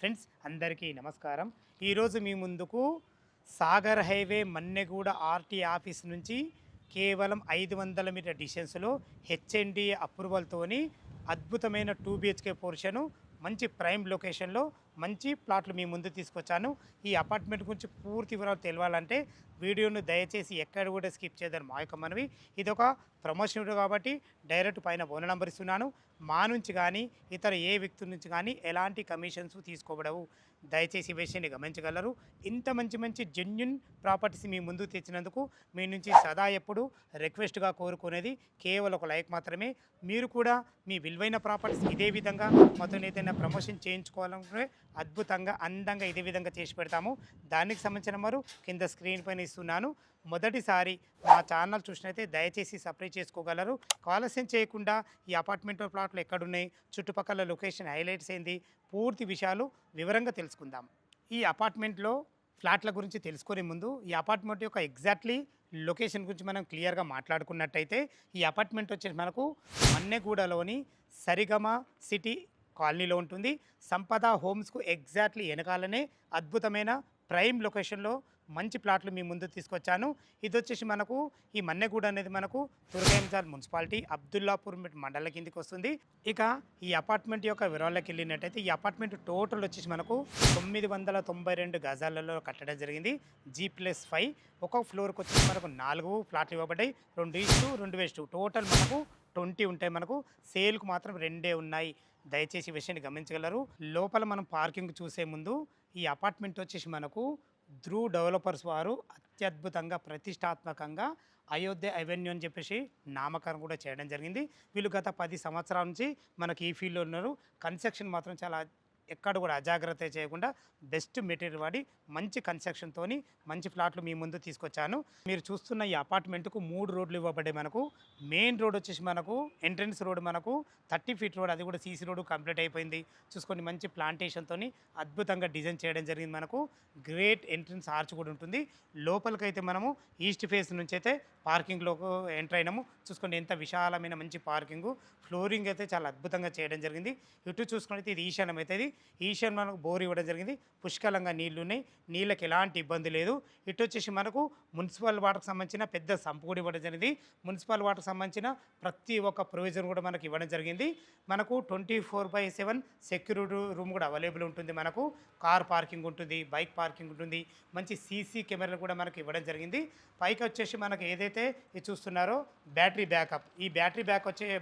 Friends అందరికీ నమస్కారం. ఈరోజు మీ ముందుకు Sagar highway Manneguda RT office నుంచి కేవలం 500 మీటర్ డిస్టెన్స్లో హెచ్ఎండిఏ అప్రూవల్తోని అద్భుతమైన 2 BHK పోర్షను మంచి ప్రైమ్ లొకేషన్లో మంచి ప్లాట్లు మీ ముందు తీసుకొచ్చాను. ఈ అపార్ట్మెంట్ గురించి పూర్తి వివరాలు తెలవాలంటే వీడియోను దయచేసి ఎక్కడ కూడా స్కిప్ చేయదని మా యొక్క మనవి. ఇదొక ప్రమోషన్ వీడియో కాబట్టి డైరెక్ట్ పైన ఫోన్ నెంబర్ ఇస్తున్నాను. మా నుంచి కానీ ఇతర ఏ వ్యక్తుల నుంచి కానీ ఎలాంటి కమిషన్స్ తీసుకోబడవు. దయచేసి ఈ విషయాన్ని గమనించగలరు. ఇంత మంచి జెన్యున్ ప్రాపర్టీస్ మీ ముందుకు తెచ్చినందుకు మీ నుంచి సదా ఎప్పుడు రిక్వెస్ట్గా కోరుకునేది కేవలం ఒక లైక్ మాత్రమే. మీరు కూడా మీ విలువైన ప్రాపర్టీస్ ఇదే విధంగా మొత్తం ఏదైనా ప్రమోషన్ చేయించుకోవాలంటే అద్భుతంగా అందంగా ఇదే విధంగా చేసి పెడతాము. దానికి సంబంధించిన నెంబరు కింద స్క్రీన్ పైన ఇస్తున్నాను. మొదటిసారి మా ఛానల్ చూసినైతే దయచేసి సబ్స్క్రైబ్ చేసుకోగలరు. ఆలస్యం చేయకుండా ఈ అపార్ట్మెంట్ ప్లాట్లు ఎక్కడున్నాయి, చుట్టుపక్కల లొకేషన్ హైలైట్స్ ఏంది, పూర్తి విషయాలు వివరంగా తెలుసుకుందాం. ఈ అపార్ట్మెంట్లో ఫ్లాట్ల గురించి తెలుసుకునే ముందు ఈ అపార్ట్మెంట్ యొక్క ఎగ్జాక్ట్లీ లొకేషన్ గురించి మనం క్లియర్గా మాట్లాడుకున్నట్టయితే ఈ అపార్ట్మెంట్ వచ్చేసి మనకు మన్నెగూడలోని సరిగమ సిటీ కాలనీలో ఉంటుంది. సంపద హోమ్స్కు ఎగ్జాక్ట్లీ వెనకాలనే అద్భుతమైన ప్రైమ్ లొకేషన్లో మంచి ప్లాట్లు మీ ముందు తీసుకొచ్చాను. ఇది వచ్చేసి మనకు ఈ మన్నెగూడ అనేది మనకు తుర్గంజాల్ మున్సిపాలిటీ అబ్దుల్లాపూర్ మండలం కిందికి వస్తుంది. ఇక ఈ అపార్ట్మెంట్ యొక్క వివరాల్లోకి వెళ్ళినట్టయితే ఈ అపార్ట్మెంట్ టోటల్ వచ్చేసి మనకు 992 గజాలలో కట్టడం జరిగింది. G+5 ఒక్కొక్క ఫ్లోర్కి వచ్చేసి మనకు 4 ఫ్లాట్లు ఇవ్వబడ్డాయి. 2:2 టోటల్ మనకు 20 ఉంటాయి. మనకు సేల్కు మాత్రం 2 ఉన్నాయి. దయచేసి ఈ విషయాన్ని గమనించగలరు. లోపల మనం పార్కింగ్ చూసే ముందు ఈ అపార్ట్మెంట్ వచ్చేసి మనకు ధ్రువ్ డెవలపర్స్ వారు అత్యద్భుతంగా ప్రతిష్టాత్మకంగా అయోధ్య అవెన్యూ అని చెప్పేసి నామకరణం కూడా చేయడం జరిగింది. వీళ్ళు గత 10 సంవత్సరాల నుంచి మనకి ఈ ఫీల్డ్లో ఉన్నారు. కన్స్ట్రక్షన్ మాత్రం చాలా ఎక్కడ కూడా అజాగ్రత్త చేయకుండా బెస్ట్ మెటీరియల్ వాడి మంచి కన్స్ట్రక్షన్తో మంచి ఫ్లాట్లు మీ ముందు తీసుకొచ్చాను. మీరు చూస్తున్న ఈ అపార్ట్మెంట్కు 3 రోడ్లు ఇవ్వబడ్డాయి. మనకు మెయిన్ రోడ్ వచ్చేసి మనకు ఎంట్రన్స్ రోడ్ మనకు 30 ఫీట్ రోడ్, అది కూడా సీసీ రోడ్ కంప్లీట్ అయిపోయింది. చూసుకొని మంచి ప్లాంటేషన్తో అద్భుతంగా డిజైన్ చేయడం జరిగింది. మనకు గ్రేట్ ఎంట్రన్స్ ఆర్చ్ కూడా ఉంటుంది. లోపలికైతే మనము ఈస్ట్ ఫేస్ నుంచి అయితే పార్కింగ్లోకి ఎంటర్ అయినాము. చూసుకోండి ఎంత విశాలమైన మంచి పార్కింగు. ఫ్లోరింగ్ అయితే చాలా అద్భుతంగా చేయడం జరిగింది. ఇటు చూసుకుంటే ఇది ఈశాన్యం అవుతుంది. ఈశాన్యం మనకు బోర్ ఇవ్వడం జరిగింది. పుష్కలంగా నీళ్లు ఉన్నాయి. నీళ్ళకి ఎలాంటి ఇబ్బంది లేదు. ఇటు వచ్చేసి మనకు మున్సిపల్ వాటర్కి సంబంధించిన పెద్ద సంపు కూడా ఇవ్వడం జరిగింది. మున్సిపల్ వాటర్కి సంబంధించిన ప్రతి ఒక్క ప్రొవిజన్ కూడా మనకు ఇవ్వడం జరిగింది. మనకు 24/7 సెక్యూరిటీ రూమ్ కూడా అవైలబుల్ ఉంటుంది. మనకు కార్ పార్కింగ్ ఉంటుంది, బైక్ పార్కింగ్ ఉంటుంది. మంచి సీసీ కెమెరాలు కూడా మనకు ఇవ్వడం జరిగింది. పైకి వచ్చేసి మనకు ఏదైతే ఇది చూస్తున్నారో బ్యాటరీ బ్యాకప్, ఈ బ్యాటరీ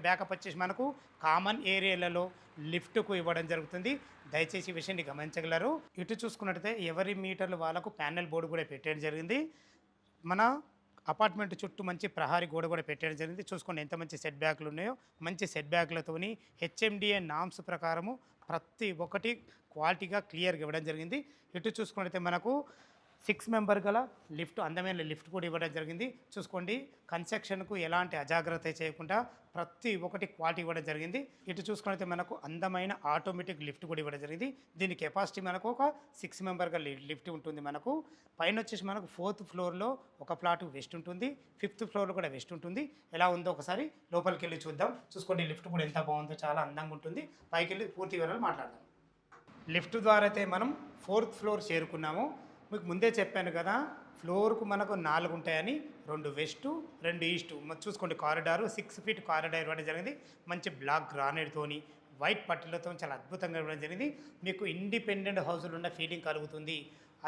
బ్యాకప్ వచ్చేసి మనకు కామన్ ఏరియాలలో లిఫ్ట్కు ఇవ్వడం జరుగుతుంది. దయచేసి ఈ విషయాన్ని గమనించగలరు. ఇటు చూసుకున్నట్టయితే ఎవరి మీటర్లు వాళ్ళకు ప్యానెల్ బోర్డు కూడా పెట్టడం జరిగింది. మన అపార్ట్మెంట్ చుట్టూ మంచి ప్రహారీ గోడ కూడా పెట్టడం జరిగింది. చూసుకోండి ఎంత మంచి సెట్ బ్యాక్లు ఉన్నాయో. మంచి సెట్ బ్యాక్లతోని హెచ్ఎండిఏ నామ్స్ ప్రకారము ప్రతి ఒక్కటి క్వాలిటీగా క్లియర్గా ఇవ్వడం జరిగింది. ఇటు చూసుకున్నట్టయితే మనకు 6 మెంబర్ గల లిఫ్ట్, అందమైన లిఫ్ట్ కూడా ఇవ్వడం జరిగింది. చూసుకోండి కన్స్ట్రక్షన్కు ఎలాంటి అజాగ్రత్త చేయకుండా ప్రతి ఒక్కటి క్వాలిటీ ఇవ్వడం జరిగింది. ఇటు చూసుకున్నైతే మనకు అందమైన ఆటోమేటిక్ లిఫ్ట్ కూడా ఇవ్వడం జరిగింది. దీని కెపాసిటీ మనకు ఒక 6 మెంబర్గా లిఫ్ట్ ఉంటుంది. మనకు పైన వచ్చేసి మనకు 4th ఫ్లోర్లో ఒక ప్లాట్ వెస్ట్ ఉంటుంది, 5th ఫ్లోర్లో కూడా వెస్ట్ ఉంటుంది. ఎలా ఉందో ఒకసారి లోపలికి వెళ్ళి చూద్దాం. చూసుకోండి లిఫ్ట్ కూడా ఎంత బాగుందో, చాలా అందంగా ఉంటుంది. పైకి వెళ్ళి పూర్తి వివరాలు మాట్లాడదాం. లిఫ్ట్ ద్వారా అయితే మనం 4th ఫ్లోర్ చేరుకున్నాము. మీకు ముందే చెప్పాను కదా, ఫ్లోర్కు మనకు 4 ఉంటాయని. 2 వెస్టు 2 ఈస్టు. చూసుకోండి కారిడారు 6 ఫీట్ కారిడార్ ఇవ్వడం జరిగింది. మంచి బ్లాక్ గ్రానైట్తోని వైట్ పట్టీలతో చాలా అద్భుతంగా ఇవ్వడం జరిగింది. మీకు ఇండిపెండెంట్ హౌస్లు ఉన్న ఫీలింగ్ కలుగుతుంది.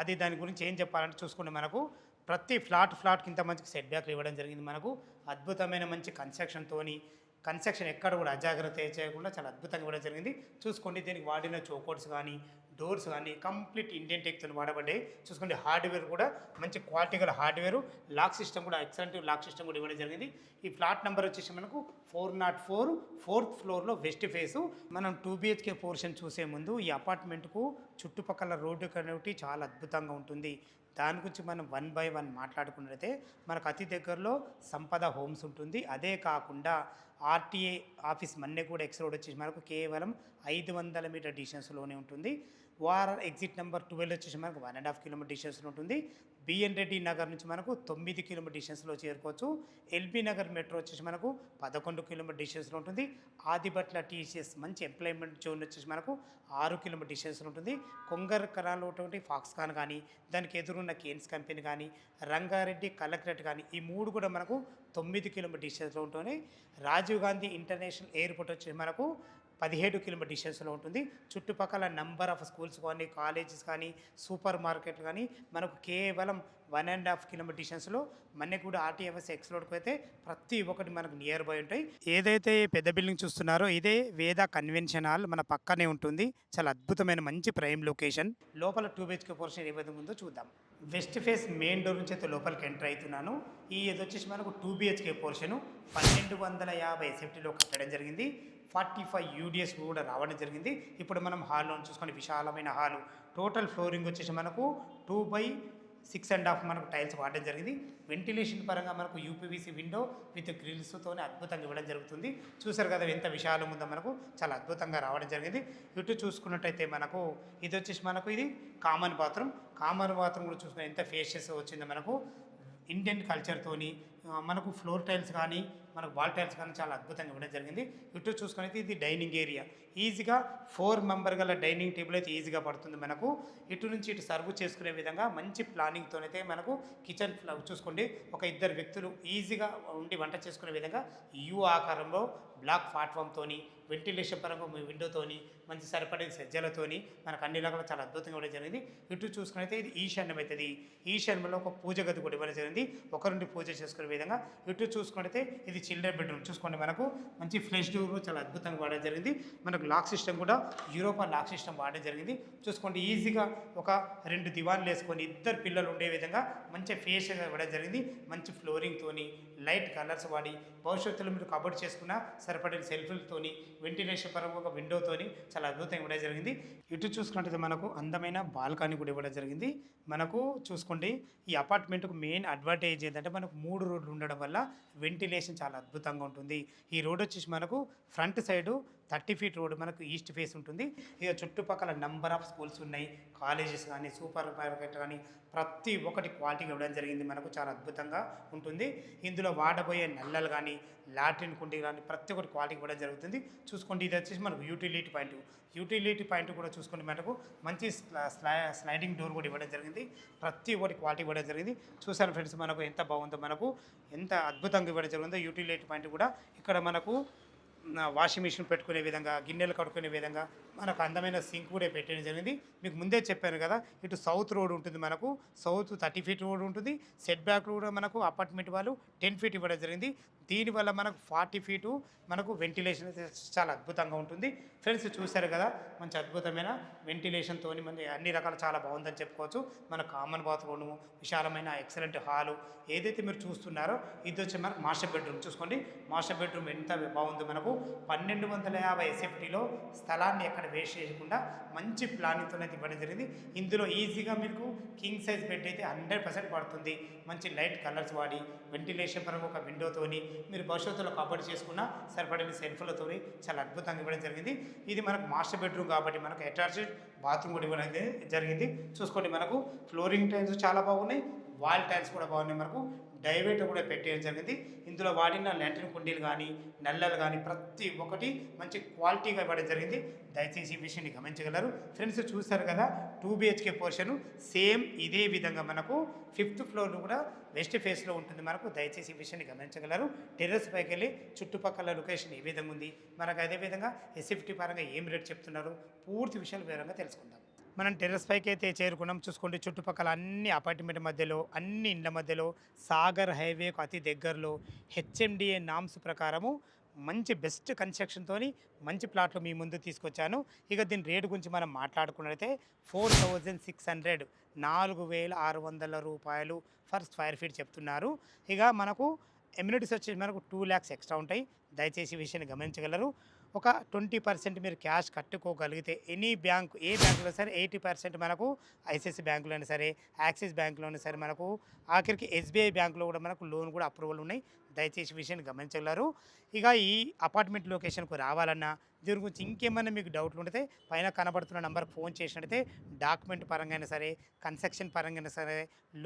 అది దాని గురించి ఏం చెప్పాలంటే చూసుకోండి మనకు ప్రతి ఫ్లాట్కి ఇంత మంచి సెట్ బ్యాక్లు ఇవ్వడం జరిగింది. మనకు అద్భుతమైన మంచి కన్స్ట్రక్షన్ ఎక్కడ కూడా అజాగ్రత్త చేయకుండా చాలా అద్భుతంగా ఇవ్వడం జరిగింది. చూసుకోండి దీనికి వాడిన చోకోట్స్ కానీ డోర్స్ కానీ కంప్లీట్ ఇండియన్ టెక్తో వాడబడ్డాయి. చూసుకోండి హార్డ్వేర్ కూడా మంచి క్వాలిటీ గల హార్డ్వేర్. లాక్ సిస్టమ్ కూడా ఎక్సలెంట్ లాక్ సిస్టమ్ కూడా ఇవ్వడం జరిగింది. ఈ ఫ్లాట్ నెంబర్ వచ్చేసి మనకు 404, 4th ఫ్లోర్లో వెస్ట్ ఫేసు. మనం 2 BHK పోర్షన్ చూసే ముందు ఈ అపార్ట్మెంట్కు చుట్టుపక్కల రోడ్డు కనెక్టివిటీ చాలా అద్భుతంగా ఉంటుంది. దాని గురించి మనం 1 by 1 మాట్లాడుకున్నట్లయితే మనకు అతి దగ్గరలో సంపద హోమ్స్ ఉంటుంది. అదే కాకుండా RTA office Manneguda X road వచ్చేసి మనకు కేవలం 500 మీటర్ డిస్టెన్స్లోనే ఉంటుంది. ఓఆర్ఆర్ ఎగ్జిట్ నెంబర్ 12 వచ్చేసి మనకు 1.5 కిలోమీటర్ డిస్టెన్స్లో ఉంటుంది. బిఎన్ రెడ్డి నగర్ నుంచి మనకు 9 కిలోమీటర్ డిస్టెన్స్లో చేరుకోవచ్చు. ఎల్బీ నగర్ మెట్రో వచ్చేసి మనకు 11 కిలోమీటర్ డిస్టెన్స్లో ఉంటుంది. ఆదిబట్ల టీసీఎస్ మంచి ఎంప్లాయ్మెంట్ జోన్ వచ్చేసి మనకు 6 కిలోమీటర్ డిస్టెన్స్లో ఉంటుంది. కొంగర్ కరాలో ఉన్నటువంటి ఫాక్స్కాన్ కానీ, దానికి ఎదురున్న కేన్స్ కంపెనీ కానీ, రంగారెడ్డి కలెక్టరేట్ కానీ, ఈ 3 కూడా మనకు 9 కిలోమీటర్ డిస్టెన్స్లో ఉంటుంది. రాజీవ్ గాంధీ ఇంటర్నేషనల్ ఎయిర్పోర్ట్ వచ్చేసి మనకు 17 కిలోమీటర్ డిస్టెన్స్లో ఉంటుంది. చుట్టుపక్కల నంబర్ ఆఫ్ స్కూల్స్ కానీ, కాలేజెస్ కానీ, సూపర్ మార్కెట్లు కానీ మనకు కేవలం 1.5 కిలోమీటర్ డిస్టెన్స్లో మన్నెగూడ ఆర్టీఎఫ్ఎస్ ఎక్స్ రోడ్కి అయితే ప్రతి ఒక్కటి మనకు నియర్ బై ఉంటాయి. ఏదైతే పెద్ద బిల్డింగ్ చూస్తున్నారో ఇదే వేద కన్వెన్షన్ హాల్ మన పక్కనే ఉంటుంది. చాలా అద్భుతమైన మంచి ప్రైమ్ లొకేషన్. లోపల 2 BHK పోర్షన్ ఏ విధంగా ఉందో చూద్దాం. వెస్ట్ ఫేస్ మెయిన్ డోర్ నుంచి అయితే లోపలికి ఎంటర్ అవుతున్నాను. ఇది వచ్చేసి మనకు 2 BHK పోర్షను 1250 ఎస్ఎఫ్టీలో కట్టడం జరిగింది. 45 యూడిఎస్ కూడా రావడం జరిగింది. ఇప్పుడు మనం హాల్లో చూసుకొని విశాలమైన హాలు. టోటల్ ఫ్లోరింగ్ వచ్చేసి మనకు 2/6.5 మనకు టైల్స్ వాడడం జరిగింది. వెంటిలేషన్ పరంగా మనకు యూపీవీసీ విండో విత్ గ్రిల్స్తో అద్భుతంగా ఇవ్వడం జరుగుతుంది. చూసారు కదా ఎంత విశాలం ఉందో, మనకు చాలా అద్భుతంగా రావడం జరిగింది. ఇటు చూసుకున్నట్టయితే మనకు ఇది వచ్చేసి మనకు ఇది కామన్ బాత్రూమ్ కూడా చూసుకుని ఎంత ఫేషియస్ వచ్చిందో మనకు ఇండియన్ కల్చర్తోని మనకు ఫ్లోర్ టైల్స్ కానీ మనకు వాల్ టైల్స్ కానీ చాలా అద్భుతంగా ఇవ్వడం జరిగింది. ఇటు చూసుకుని ఇది డైనింగ్ ఏరియా. ఈజీగా 4 మెంబర్ గల డైనింగ్ టేబుల్ అయితే ఈజీగా పడుతుంది మనకు. ఇటు నుంచి ఇటు సర్వ్ చేసుకునే విధంగా మంచి ప్లానింగ్తో అయితే మనకు కిచెన్ చూసుకోండి, ఒక 2 వ్యక్తులు ఈజీగా ఉండి వంట చేసుకునే విధంగా యూ ఆకారంలో బ్లాక్ ప్లాట్ఫామ్తోని వెంటిలేషన్ పరంగా విండోతోని మంచి సరిపడే సజ్జలతోని మనకు అన్ని రకాల చాలా అద్భుతంగా ఇవ్వడం జరిగింది. ఇటు చూసుకునైతే ఇది ఈశాన్యం అవుతుంది. ఈశాన్యంలో ఒక పూజ గది కూడా ఇవ్వడం జరిగింది, ఒకరుండి పూజ చేసుకునే విధంగా. ఇటు చూసుకుంటే ఇది చిల్డ్రన్ బెడ్రూమ్. చూసుకోండి మనకు మంచి ఫ్లెష్ డోర్ చాలా అద్భుతంగా వాడడం జరిగింది. మనకు లాక్ సిస్టమ్ కూడా యూరోపా లాక్ సిస్టమ్ వాడడం జరిగింది. చూసుకోండి ఈజీగా ఒక 2 దివాన్లు వేసుకొని 2 పిల్లలు ఉండే విధంగా మంచి ఫేస్గా ఇవ్వడం జరిగింది. మంచి ఫ్లోరింగ్తోని లైట్ కలర్స్ వాడి భవిష్యత్తులో మీరు కబోర్డ్ చేసుకున్న సరిపడిన సెల్ఫ్లతోని వెంటిలేషన్ పరంగా ఒక విండోతోని చాలా అద్భుతంగా ఇవ్వడం జరిగింది. ఇటు చూసుకుంటే మనకు అందమైన బాల్కనీ కూడా ఇవ్వడం జరిగింది. మనకు చూసుకోండి ఈ అపార్ట్మెంట్కు మెయిన్ అడ్వాంటేజ్ ఏంటంటే మనకు 3 రోడ్లు ఉండడం వల్ల వెంటిలేషన్ చాలా అద్భుతంగా ఉంటుంది. ఈ రోడ్ వచ్చేసి మనకు ఫ్రంట్ సైడు 30 ఫీట్ రోడ్ మనకు ఈస్ట్ ఫేస్ ఉంటుంది. ఇక చుట్టుపక్కల నంబర్ ఆఫ్ స్కూల్స్ ఉన్నాయి, కాలేజెస్ కానీ సూపర్ మార్కెట్ కానీ ప్రతి ఒక్కటి క్వాలిటీగా ఇవ్వడం జరిగింది. మనకు చాలా అద్భుతంగా ఉంటుంది. ఇందులో వాడబోయే నల్లలు కానీ లాట్రిన్ కుండీ కానీ ప్రతి ఒక్కటి క్వాలిటీ ఇవ్వడం జరుగుతుంది. చూసుకోండి ఇది వచ్చేసి మనకు యూటిలిటీ పాయింట్ కూడా చూసుకోండి మనకు మంచి స్లైడింగ్ డోర్ కూడా ఇవ్వడం జరిగింది. ప్రతి ఒక్కటి క్వాలిటీ ఇవ్వడం జరిగింది. చూసాను ఫ్రెండ్స్ మనకు ఎంత బాగుందో, మనకు ఎంత అద్భుతంగా ఇవ్వడం జరిగిందో. యూటిలిటీ పాయింట్ కూడా ఇక్కడ మనకు వాషింగ్ మిషన్ పెట్టుకునే విధంగా, గిన్నెలు కడుక్కునే విధంగా మనకు అందమైన సింక్ కూడా పెట్టడం జరిగింది. మీకు ముందే చెప్పాను కదా, ఇటు సౌత్ రోడ్ ఉంటుంది, మనకు సౌత్ 30 ఫీట్ రోడ్ ఉంటుంది. సెట్ బ్యాక్ కూడా మనకు అపార్ట్మెంట్ వాళ్ళు 10 ఫీట్ ఇవ్వడం జరిగింది. దీనివల్ల మనకు 40 ఫీటు మనకు వెంటిలేషన్ అయితే చాలా అద్భుతంగా ఉంటుంది. ఫ్రెండ్స్ చూశారు కదా మంచి అద్భుతమైన వెంటిలేషన్తో మన అన్ని రకాలు చాలా బాగుందని చెప్పుకోవచ్చు. మన కామన్ బాత్రూమ్, విశాలమైన ఎక్సలెంట్ హాలు ఏదైతే మీరు చూస్తున్నారో ఇది వచ్చి మనకు మాస్టర్ బెడ్రూమ్. చూసుకోండి మాస్టర్ బెడ్రూమ్ ఎంత బాగుంది. మనకు 1250 ఎస్ఎఫ్టీలో స్థలాన్ని ఎక్కడ వేస్ట్ చేయకుండా మంచి ప్లానింగ్తో అయితే ఇవ్వడం జరిగింది. ఇందులో ఈజీగా మీకు కింగ్ సైజ్ బెడ్ అయితే 100% పడుతుంది. మంచి లైట్ కలర్స్ వాడి వెంటిలేషన్ పరంగా ఒక విండోతోని మీరు భవిష్యత్తులో కబోర్డ్ చేసుకున్న సరిపడిన సెల్ఫ్లతోని చాలా అద్భుతంగా ఇవ్వడం జరిగింది. ఇది మనకు మాస్టర్ బెడ్రూమ్ కాబట్టి మనకు అటాచ్డ్ బాత్రూమ్ కూడా ఇవ్వడం జరిగింది. చూసుకోండి మనకు ఫ్లోరింగ్ టైల్స్ చాలా బాగున్నాయి, వాల్ టైల్స్ కూడా బాగున్నాయి. మనకు డైవేట్ కూడా పెట్టేయడం జరిగింది. ఇందులో వాడిన లాంట్రిన్ కుండీలు కానీ నల్లలు కానీ ప్రతి ఒక్కటి మంచి క్వాలిటీగా ఇవ్వడం జరిగింది. దయచేసి ఈ విషయాన్ని గమనించగలరు. ఫ్రెండ్స్ చూస్తారు కదా 2 BHK పోర్షను సేమ్ ఇదే విధంగా మనకు 5th ఫ్లోర్ కూడా వెస్ట్ ఫేస్లో ఉంటుంది. మనకు దయచేసి ఈ విషయాన్ని గమనించగలరు. టెర్రస్ పైకి వెళ్ళి చుట్టుపక్కల లొకేషన్ ఏ విధంగా ఉంది, మనకు అదేవిధంగా ఎస్ఎఫ్టీ పరంగా ఏం రేట్ చెప్తున్నారు, పూర్తి విషయాలు వివరంగా తెలుసుకుందాం. మనం టెర్రస్ పైకి అయితే చేరుకున్నాం. చూసుకోండి చుట్టుపక్కల అన్ని అపార్ట్మెంట్ మధ్యలో, అన్ని ఇండ్ల మధ్యలో, సాగర్ హైవేకు అతి దగ్గరలో హెచ్ఎండిఏ నామ్స్ ప్రకారము మంచి బెస్ట్ కన్స్ట్రక్షన్తో మంచి ప్లాట్లు మీ ముందు తీసుకొచ్చాను. ఇక దీని రేటు గురించి మనం మాట్లాడుకున్నట్లయితే 4600 4600 రూపాయలు ఫర్ స్క్వేర్ ఫీట్ చెప్తున్నారు. ఇక మనకు ఎమ్యూనిటీస్ వచ్చేసి మనకు 2 lakhs ఎక్స్ట్రా ఉంటాయి. దయచేసి ఈ విషయాన్ని గమనించగలరు. ఒక 20% మీరు క్యాష్ కట్టుకోగలిగితే ఏ బ్యాంకులో సరే 80% మనకు ఐసిఐసిఐ బ్యాంకులో అయినా సరే, యాక్సిస్ బ్యాంకులో అయినా సరే, మనకు ఆఖరికి ఎస్బీఐ బ్యాంకులో కూడా మనకు లోన్ కూడా అప్రూవల్ ఉన్నాయి. దయచేసి విషయాన్ని గమనించగలరు. ఇక ఈ అపార్ట్మెంట్ లొకేషన్కు రావాలన్నా దీని గురించి ఇంకేమైనా మీకు డౌట్లు ఉంటే పైన కనబడుతున్న నంబర్కి ఫోన్ చేసినట్టయితే డాక్యుమెంట్ పరంగా అయినా సరే, కన్స్ట్రక్షన్ పరంగా అయినా సరే,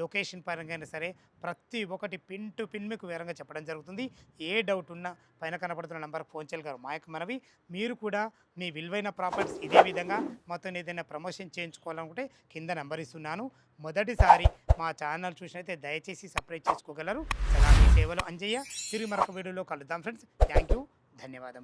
లొకేషన్ పరంగా అయినా సరే ప్రతి ఒక్కటి పిన్ టు పిన్ మీకు వివరంగా చెప్పడం జరుగుతుంది. ఏ డౌట్ ఉన్నా పైన కనబడుతున్న నంబర్కి ఫోన్ చేయగలరు. మా యొక్క మనవి, మీరు కూడా మీ విలువైన ప్రాపర్టీస్ ఇదే విధంగా మొత్తం ఏదైనా ప్రమోషన్ చేయించుకోవాలనుకుంటే కింద నంబర్ ఇస్తున్నాను. మొదటిసారి మా ఛానల్ చూసినైతే దయచేసి సబ్స్క్రైబ్ చేసుకోగలరు. సదా మీ సేవలో అంజయ్య. తిరిగి మరొక వీడియోలో కలుద్దాం ఫ్రెండ్స్. Thank you. ధన్యవాదం.